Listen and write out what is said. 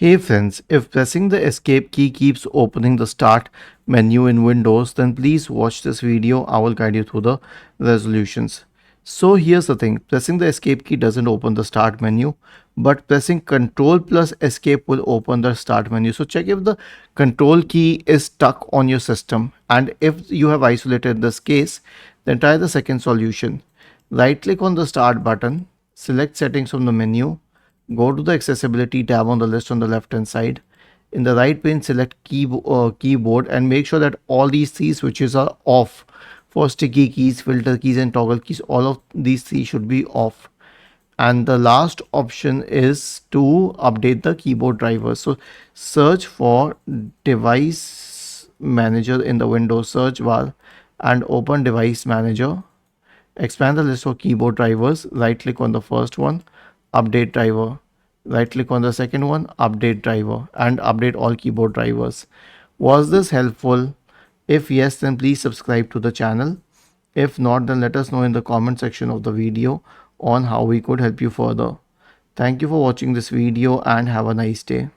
Hey friends, if pressing the escape key keeps opening the start menu in Windows, then please watch this video. I will guide you through the resolutions. So here's the thing, pressing the escape key doesn't open the start menu, but pressing Control plus escape will open the start menu. So check if the control key is stuck on your system, and if you have isolated this case, then try the second solution. Right click on the start button, select settings from the menu. Go to the accessibility tab on the list on the left hand side. In the right pane, select keyboard and make sure that all these three switches are off. For sticky keys, filter keys and toggle keys, all of these three should be off. And the last option is to update the keyboard driver. So search for device manager in the Windows search bar and open device manager. Expand the list of keyboard drivers. Right click on the first one, update driver. Right click on the second one, update driver, and update all keyboard drivers. Was this helpful? If yes, then please subscribe to the channel. If not, then let us know in the comment section of the video on how we could help you further. Thank you for watching this video and have a nice day.